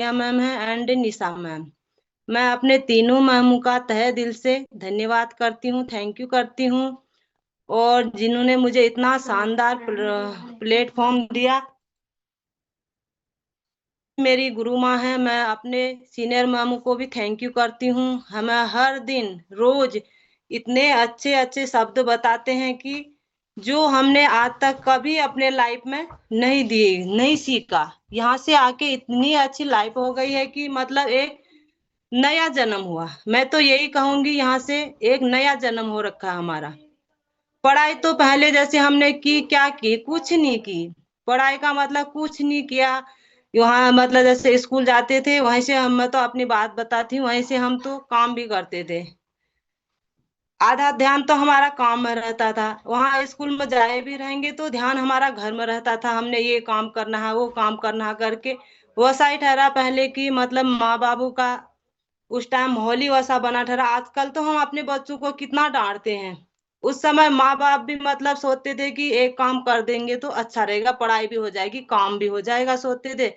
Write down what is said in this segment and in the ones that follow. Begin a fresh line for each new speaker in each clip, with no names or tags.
Ma'am है and Nisha ma'am. मैं अपने तीनों मैमों का तहे दिल से धन्यवाद करती हूँ, थैंक यू करती हूँ। और जिन्होंने मुझे इतना शानदार प्लेटफॉर्म दिया। मेरी गुरु माँ है, मैं अपने सीनियर मैमों को भी थैंक यू करती हूँ। हमें हर दिन रोज इतने अच्छे अच्छे शब्द बताते हैं कि जो हमने आज तक कभी अपने लाइफ में नहीं दिए, नहीं सीखा। यहाँ से आके इतनी अच्छी लाइफ हो गई है कि मतलब एक नया जन्म हुआ। मैं तो यही कहूंगी, यहाँ से एक नया जन्म हो रखा है हमारा। पढ़ाई तो पहले जैसे हमने की, क्या की, कुछ नहीं की। पढ़ाई का मतलब कुछ नहीं किया। वहाँ मतलब जैसे स्कूल जाते थे, वहीं से हम, मैं तो अपनी बात बताती हूँ, वहीं से हम तो काम भी करते थे। आधा ध्यान तो हमारा काम में रहता था। वहाँ स्कूल में जाए भी रहेंगे तो ध्यान हमारा घर में रहता था, हमने ये काम करना है, वो काम करना है करके। वैसा ही ठहरा पहले की मतलब माँ बाबू का उस टाइम माहौल ही वैसा बना ठहरा। आजकल तो हम अपने बच्चों को कितना डांटते हैं। उस समय माँ बाप भी मतलब सोचते थे कि एक काम कर देंगे तो अच्छा रहेगा, पढ़ाई भी हो जाएगी, काम भी हो जाएगा, सोचते थे।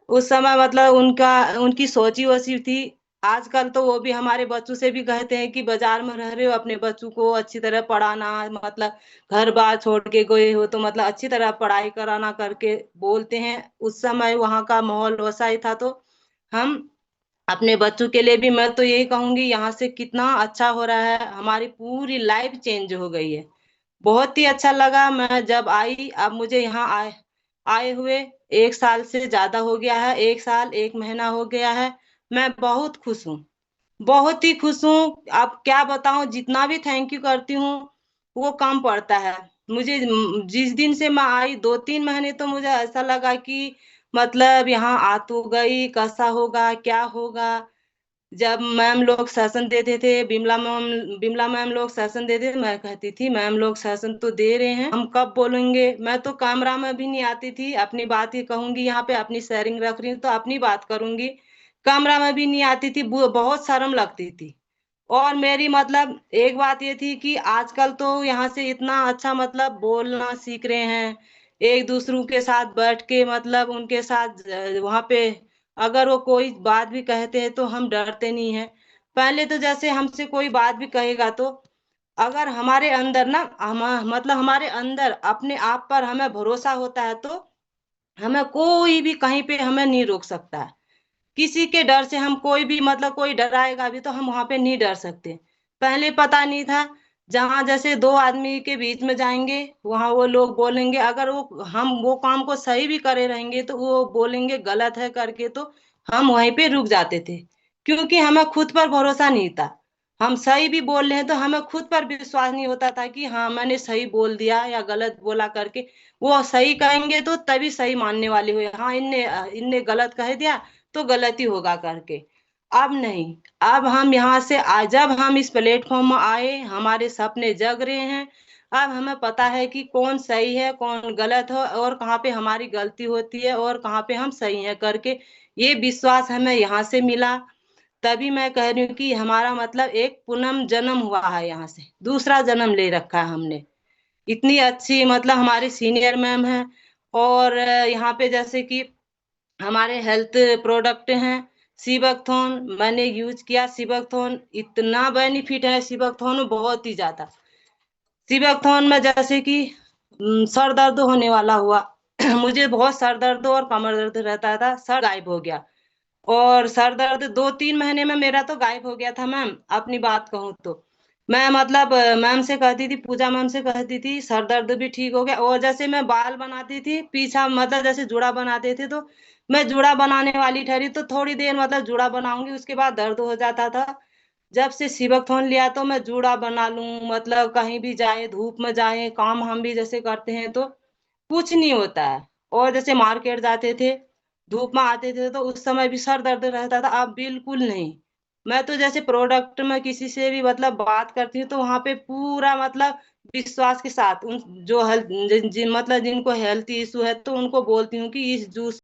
उस समय मतलब उनका, उनकी सोच ही वैसी थी। आजकल तो वो भी हमारे बच्चों से भी कहते हैं कि बाजार में रह रहे हो, अपने बच्चों को अच्छी तरह पढ़ाना, मतलब घर बार छोड़ के गए हो तो मतलब अच्छी तरह पढ़ाई कराना करके बोलते हैं। उस समय वहाँ का माहौल वैसा ही था। तो हम अपने बच्चों के लिए भी, मैं तो यही कहूंगी, यहाँ से कितना अच्छा हो रहा है, हमारी पूरी लाइफ चेंज हो गई है। बहुत ही अच्छा लगा मैं जब आई। अब मुझे यहाँ आए आए हुए 1 साल से ज्यादा हो गया है, 1 साल 1 महीना हो गया है। मैं बहुत खुश हूँ, बहुत ही खुश हूँ। अब क्या बताऊं, जितना भी थैंक यू करती हूँ वो कम पड़ता है मुझे। जिस दिन से मैं आई 2-3 महीने तो मुझे ऐसा लगा कि मतलब यहाँ आ तो गई, कैसा होगा, क्या होगा। जब मैम लोग सेशन देते थे, बिमला मैम लोग सेशन देते थे, मैं कहती थी मैम लोग सेशन तो दे रहे हैं, हम कब बोलेंगे। मैं तो कैमरा में भी नहीं आती थी, अपनी बात ही कहूंगी, यहाँ पे अपनी शेयरिंग रख रही हूँ तो अपनी बात करूंगी। कैमरा में भी नहीं आती थी, बहुत शर्म लगती थी। और मेरी मतलब एक बात ये थी कि आजकल तो यहाँ से इतना अच्छा मतलब बोलना सीख रहे हैं, एक दूसरों के साथ बैठ के मतलब उनके साथ वहाँ पे अगर वो कोई बात भी कहते हैं तो हम डरते नहीं हैं। पहले तो जैसे हमसे कोई बात भी कहेगा तो अगर हमारे अंदर ना, हम मतलब हमारे अंदर अपने आप पर हमें भरोसा होता है तो हमें कोई भी कहीं पे हमें नहीं रोक सकता है। किसी के डर से हम कोई भी मतलब कोई डराएगा भी तो हम वहां पे नहीं डर सकते। पहले पता नहीं था, जहां जैसे दो आदमी के बीच में जाएंगे वहां वो लोग बोलेंगे, अगर वो हम वो काम को सही भी करे रहेंगे तो वो बोलेंगे गलत है करके, तो हम वहीं पे रुक जाते थे। क्योंकि हमें खुद पर भरोसा नहीं था। हम सही भी बोल रहे हैं तो हमें खुद पर विश्वास नहीं होता था कि हाँ मैंने सही बोल दिया या गलत बोला करके। वो सही कहेंगे तो तभी सही मानने वाले हुए, हाँ इनने इनने गलत कह दिया तो गलती होगा करके। अब नहीं, अब हम यहाँ से जब हम इस प्लेटफॉर्म में आए हमारे सपने जग रहे हैं। अब हमें पता है कि कौन सही है कौन गलत है और कहाँ पे हमारी गलती होती है और कहाँ पे हम सही है करके। ये विश्वास हमें यहाँ से मिला। तभी मैं कह रही हूँ कि हमारा मतलब एक पुनः जन्म हुआ है, यहाँ से दूसरा जन्म ले रखा है हमने। इतनी अच्छी मतलब हमारी सीनियर मैम है। और यहाँ पे जैसे कि हमारे हेल्थ प्रोडक्ट हैं, सिबकथॉन मैंने यूज किया। सिबकथॉन इतना बेनिफिट है, सिबकथॉन में बहुत ही ज्यादा। सिबकथॉन में जैसे कि सर दर्द होने वाला हुआ मुझे बहुत सर दर्द और कमर दर्द रहता था, सर गायब हो गया। और सर दर्द 2-3 महीने में मेरा तो गायब हो गया था मैम, अपनी बात कहूँ तो। मैं मतलब मैम से कहती थी, पूजा मैम से कहती थी, सर दर्द भी ठीक हो गया। और जैसे मैं बाल बनाती थी पीछा, मतलब जैसे जुड़ा बनाते थे तो मैं जुड़ा बनाने वाली ठहरी तो थोड़ी देर मतलब जुड़ा बनाऊंगी, उसके बाद दर्द हो जाता था। जब से सिबकथॉन लिया तो मैं जुड़ा बना लूं, मतलब कहीं भी जाए, धूप में जाए, काम हम भी जैसे करते हैं तो कुछ नहीं होता है। और जैसे मार्केट जाते थे, धूप में आते थे तो उस समय भी सर दर्द रहता था, अब बिल्कुल नहीं। मैं तो जैसे प्रोडक्ट में किसी से भी मतलब बात करती हूँ तो वहां पे पूरा मतलब विश्वास के साथ उन जो हेल्थ मतलब जिनको हेल्थ इशू है तो उनको बोलती हूँ कि इस जूस